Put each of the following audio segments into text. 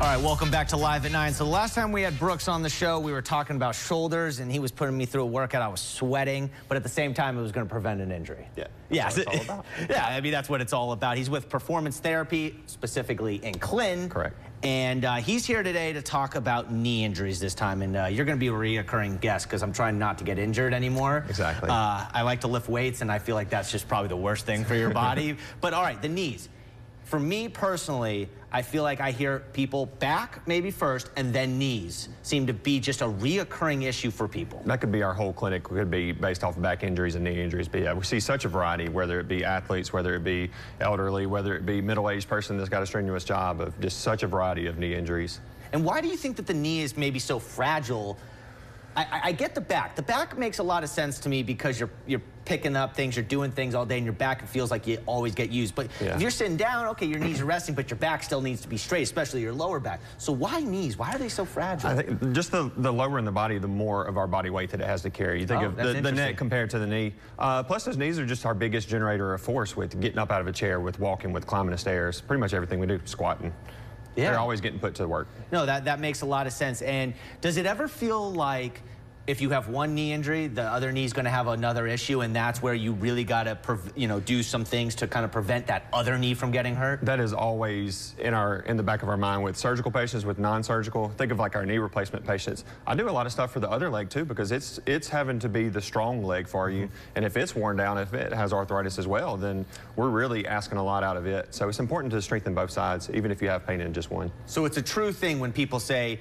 All right, welcome back to Live at 9. So the last time we had Brooks on the show, we were talking about shoulders, and he was putting me through a workout. I was sweating, but at the same time, it was going to prevent an injury. Yeah, yeah, that's what it's all about. Yeah, I mean, that's what it's all about. He's with Performance Therapy, specifically in Clinton. Correct. And he's here today to talk about knee injuries this time. And you're going to be a reoccurring guest because I'm trying not to get injured anymore. Exactly. I like to lift weights, and I feel like that's just probably the worst thing for your body. But all right, the knees. For me personally, I feel like I hear people back maybe first and then knees seem to be just a reoccurring issue for people. That could be our whole clinic. It could be based off of back injuries and knee injuries. But yeah, we see such a variety, whether it be athletes, whether it be elderly, whether it be middle-aged person that's got a strenuous job, of just such a variety of knee injuries. And why do you think that the knee is maybe so fragile? I get the back. The back makes a lot of sense to me because you're picking up things, you're doing things all day, and your back, it feels like you always get used. But yeah, if you're sitting down, okay, your knees are resting, but your back still needs to be straight, especially your lower back. So why knees? Why are they so fragile? I think just the lower in the body, the more of our body weight that it has to carry. You think of the neck compared to the knee. Plus, those knees are just our biggest generator of force with getting up out of a chair, with walking, with climbing the stairs, pretty much everything we do, squatting. Yeah. They're always getting put to work. No, that makes a lot of sense. And does it ever feel like if you have one knee injury, the other knee's going to have another issue, and that's where you really got to, do some things to kind of prevent that other knee from getting hurt? That is always in the back of our mind with surgical patients, with non-surgical. Think of like our knee replacement patients. I do a lot of stuff for the other leg too, because it's having to be the strong leg for you. And if it's worn down, if it has arthritis as well, then we're really asking a lot out of it. So it's important to strengthen both sides, even if you have pain in just one. So it's a true thing when people say,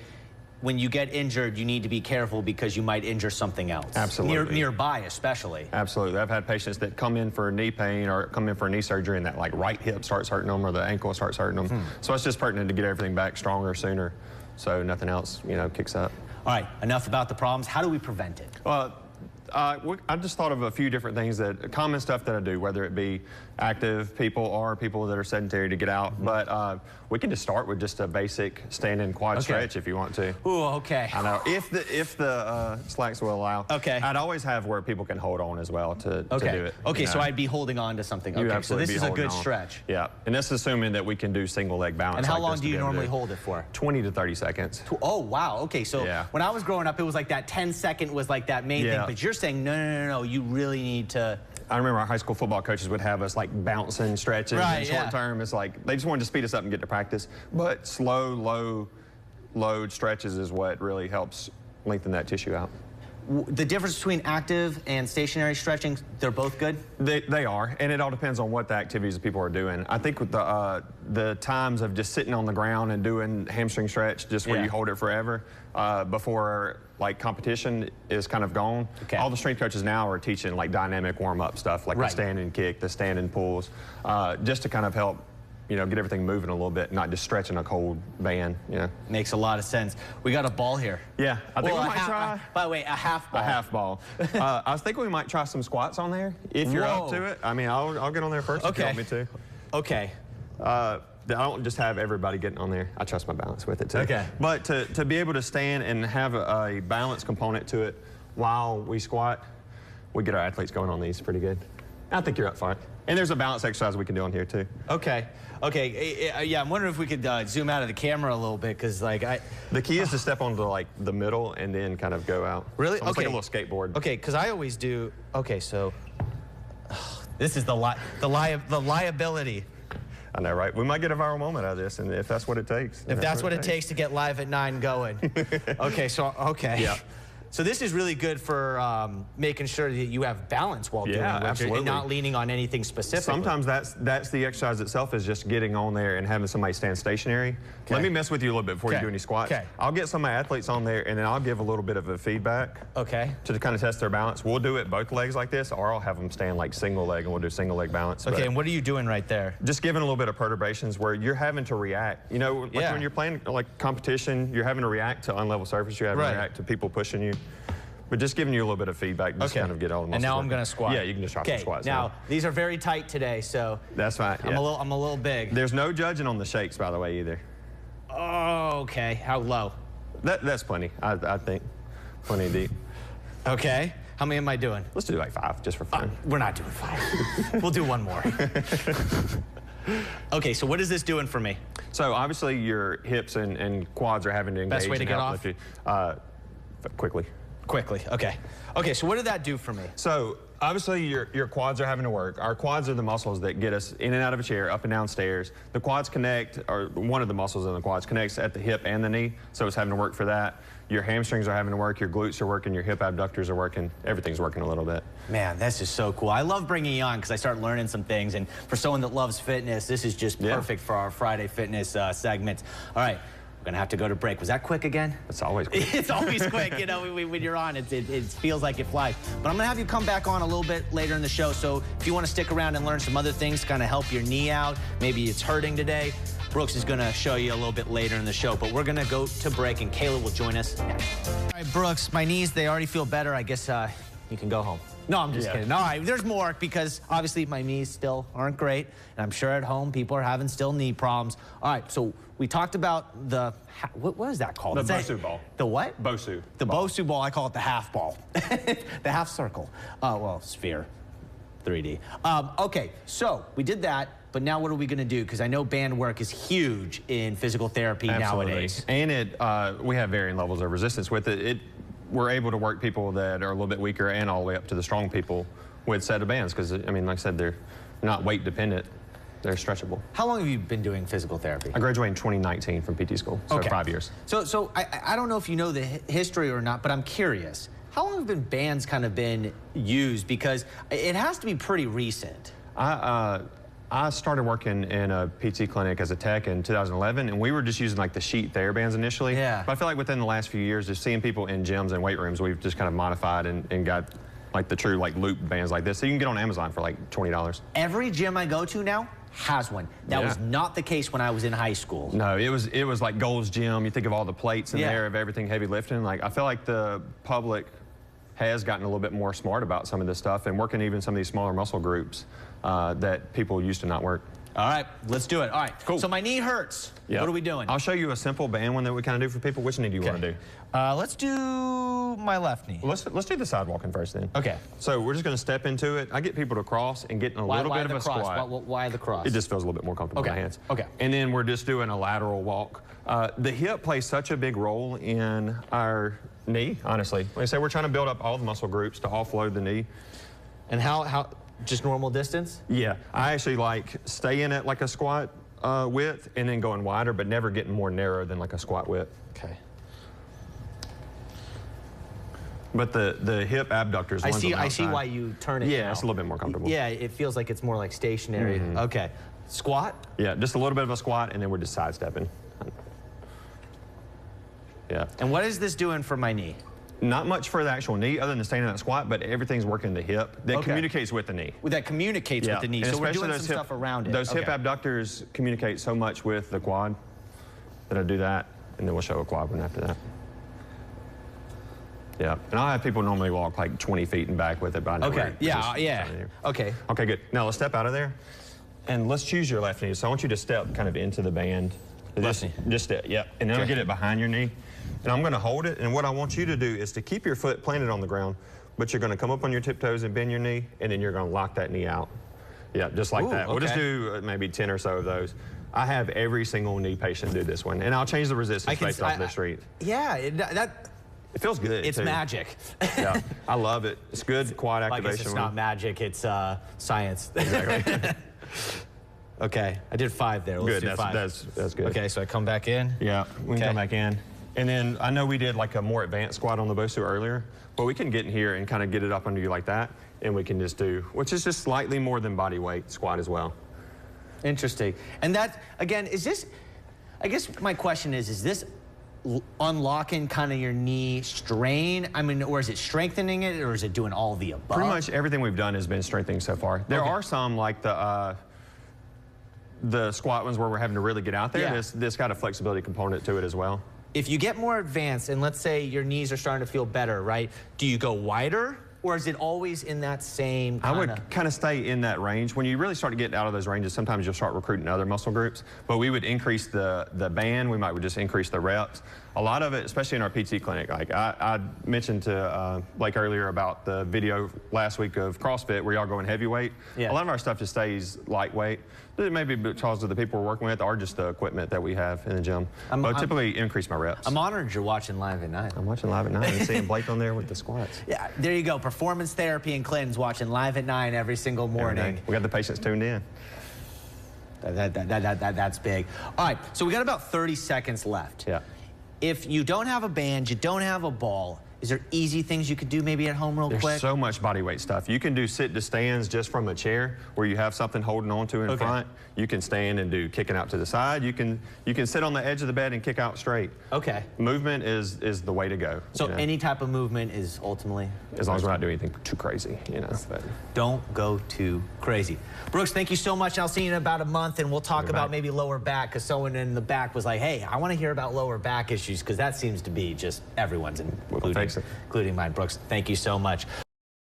when you get injured, you need to be careful because you might injure something else. Absolutely. Nearby, especially. Absolutely. I've had patients that come in for knee pain or come in for knee surgery and that like right hip starts hurting them or the ankle starts hurting them. So it's just pertinent to get everything back stronger sooner so nothing else, kicks up. All right, enough about the problems. How do we prevent it? Well, I just thought of a few different things, common stuff that I do, whether it be active people or people that are sedentary to get out. But we can just start with just a basic standing quad stretch if you want to. Ooh, okay. I know, if the slacks will allow. Okay. I'd always have where people can hold on as well to do it. Okay, so I'd be holding on to something. Okay, so this is a good stretch. Yeah, and that's assuming that we can do single leg balance. And how long do you normally hold it for? 20 to 30 seconds. Oh, wow. Okay, so when I was growing up, it was like that 10-second was like that main thing, but you're saying, no, you really need to. I remember our high school football coaches would have us like bouncing stretches and short term. It's like they just wanted to speed us up and get to practice. But slow, low load stretches is what really helps lengthen that tissue out. The difference between active and stationary stretching, they're both good? They are, and it all depends on what the activities people are doing. I think with the times of just sitting on the ground and doing hamstring stretch, just where you hold it forever, before like competition is kind of gone. Okay. All the strength coaches now are teaching like dynamic warm-up stuff, like the stand and kick, the stand and pulls, just to kind of help get everything moving a little bit, not just stretching a cold band, Makes a lot of sense. We got a ball here. Yeah, I think we might try. By the way, a half ball. A half ball. I was thinking we might try some squats on there, if you're up to it. I mean, I'll get on there first if you want me to. Okay. I don't just have everybody getting on there. I trust my balance with it too. Okay. But to be able to stand and have a balance component to it while we squat, we get our athletes going on these pretty good. I think you're up for it. And there's a balance exercise we can do on here too. Okay. Okay. Yeah, I'm wondering if we could zoom out of the camera a little bit, because like the key is to step onto like the middle and then kind of go out. Really? Okay. Like a little skateboard. Okay, because I always do. Okay, so this is the liability. I know, right? We might get a viral moment out of this, and if that's what it takes. If that's what it takes to get Live at 9 going. Okay, so yeah. So this is really good for making sure that you have balance while doing it, and not leaning on anything specific. Sometimes that's the exercise itself, is just getting on there and having somebody stand stationary. Okay. Let me mess with you a little bit before you do any squats. Okay. I'll get some of my athletes on there, and then I'll give a little bit of a feedback. Okay. To kind of test their balance. We'll do it both legs like this, or I'll have them stand like single leg, and we'll do single leg balance. Okay, and what are you doing right there? Just giving a little bit of perturbations where you're having to react. Like when you're playing like competition, you're having to react to unlevel surface. You're having to react to people pushing you. But just giving you a little bit of feedback, just kind of get all the muscles. And now I'm going to squat. Yeah, you can just try some squats. Now, these are very tight today, so that's fine. I'm a little big. There's no judging on the shakes, by the way, either. Oh, okay. How low? That's plenty, I think. Plenty deep. Okay. How many am I doing? Let's do like 5, just for fun. We're not doing 5. We'll do one more. Okay, so what is this doing for me? So obviously your hips and quads are having to engage. Best way to get off? Quickly. Quickly, okay. Okay, so what did that do for me? So obviously your quads are having to work. Our quads are the muscles that get us in and out of a chair, up and down stairs. The quads connect, or one of the muscles in the quads connects at the hip and the knee, so it's having to work for that. Your hamstrings are having to work, your glutes are working, your hip abductors are working, everything's working a little bit. Man, this is so cool. I love bringing you on because I start learning some things, and for someone that loves fitness, this is just perfect for our Friday fitness segment. All right. We're gonna have to go to break. Was that quick again? It's always quick. It's always quick, you know, when you're on, it feels like it flies. But I'm gonna have you come back on a little bit later in the show, so if you wanna stick around and learn some other things, kind of help your knee out, maybe it's hurting today, Brooks is gonna show you a little bit later in the show, but we're gonna go to break and Kayla will join us next. All right, Brooks, my knees, they already feel better. I guess you can go home. No, I'm just kidding. All right, there's more because obviously my knees still aren't great, and I'm sure at home people are having still knee problems. All right, so we talked about the, what is that called? The Bosu ball. The what? Bosu. The Bosu ball, I call it the half ball. The half circle. Well, sphere, 3D. Okay, so we did that, but now what are we gonna do? Because I know band work is huge in physical therapy nowadays. And we have varying levels of resistance with it. We're able to work people that are a little bit weaker and all the way up to the strong people with set of bands because, I mean, like I said, they're not weight dependent. They're stretchable. How long have you been doing physical therapy? I graduated in 2019 from PT school, so 5 years. So I don't know if you know the history or not, but I'm curious. How long have bands kind of been used? Because it has to be pretty recent. I started working in a PT clinic as a tech in 2011, and we were just using like the sheet TheraBands initially. Yeah. But I feel like within the last few years, just seeing people in gyms and weight rooms, we've just kind of modified and got like the true like loop bands like this. So you can get on Amazon for like $20. Every gym I go to now has one. That was not the case when I was in high school. No, it was like Gold's Gym. You think of all the plates in there of everything heavy lifting. Like I feel like the public has gotten a little bit more smart about some of this stuff and working even some of these smaller muscle groups that people used to not work. All right, let's do it. All right, cool. So my knee hurts. What are we doing? I'll show you a simple band one that we kind of do for people. Which knee do you want to do? Let's do my left knee. Let's do the side walking first then. Okay. So we're just going to step into it. I get people to cross and get in a little bit of a squat. Why the cross? It just feels a little bit more comfortable in my hands. Okay. And then we're just doing a lateral walk. The hip plays such a big role in our knee, honestly. Like I said, we're trying to build up all the muscle groups to offload the knee. And how just normal distance? Yeah, I actually like staying at like a squat width and then going wider, but never getting more narrow than like a squat width. Okay. But the hip abductors. I see why you turn it. Yeah, now. it's a little bit more comfortable. Yeah, it feels like it's more like stationary. Okay. Squat? Yeah, just a little bit of a squat, and then we're just sidestepping. Yeah. And what is this doing for my knee? Not much for the actual knee other than staying in that squat, but everything's working the hip that communicates with the knee. Well, that communicates with the knee. And so we're doing some stuff around it. Those hip abductors communicate so much with the quad that I do that, and then we'll show a quad one after that. Yeah, and I'll have people normally walk like 20 feet and back with it by now. Okay, Okay. Okay, good. Now let's step out of there, and let's choose your left knee. So I want you to step kind of into the band. Just step, and then I'll get it behind your knee. And I'm gonna hold it, and what I want you to do is to keep your foot planted on the ground, but you're gonna come up on your tiptoes and bend your knee, and then you're gonna lock that knee out. Yeah, just like that. We'll just do maybe 10 or so of those. I have every single knee patient do this one, and I'll change the resistance based off the street. Yeah, it feels good. It's magic. Yeah, I love it. It's good quad activation. I guess it's not magic, it's science. Exactly. Okay, I did 5 there. Let's do 5. That's good. Okay, so I come back in. Yeah, we can come back in. And then I know we did like a more advanced squat on the Bosu earlier, but we can get in here and kind of get it up under you like that, and we can just do, which is just slightly more than body weight squat as well. Interesting. And that, again, is this, I guess my question is this unlocking kind of your knee strain? I mean, or is it strengthening it, or is it doing all of the above? Pretty much everything we've done has been strengthening so far. There are some like the squat ones where we're having to really get out there. Yeah. This got a flexibility component to it as well. If you get more advanced, and let's say your knees are starting to feel better, right? Do you go wider, or is it always in that same I would kind of stay in that range. When you really start to get out of those ranges, sometimes you'll start recruiting other muscle groups. But we would increase the band. We might just increase the reps. A lot of it, especially in our PT clinic, like I mentioned to Blake earlier about the video last week of CrossFit where y'all going heavyweight. Yeah. A lot of our stuff just stays lightweight. It may be because of the people we're working with or just the equipment that we have in the gym. But typically increase my reps. I'm honored you're watching Live at 9. I'm watching Live at 9 and seeing Blake on there with the squats. Yeah, there you go. Performance Therapy and Clinton's watching Live at 9 every single morning. We got the patients tuned in. That's big. All right, so we got about 30 seconds left. Yeah. If you don't have a band, you don't have a ball, is there easy things you could do maybe at home real quick? There's so much body weight stuff. You can do sit to stands just from a chair where you have something holding on to in front. You can stand and do kicking out to the side. You can sit on the edge of the bed and kick out straight. Okay. Movement is the way to go. So any type of movement is ultimately? As long as we're not doing anything too crazy, But. Don't go too crazy. Brooks, thank you so much. I'll see you in about a month and we'll talk about maybe lower back, because someone in the back was like, hey, I want to hear about lower back issues, because that seems to be just everyone's, including mine. Brooks, thank you so much.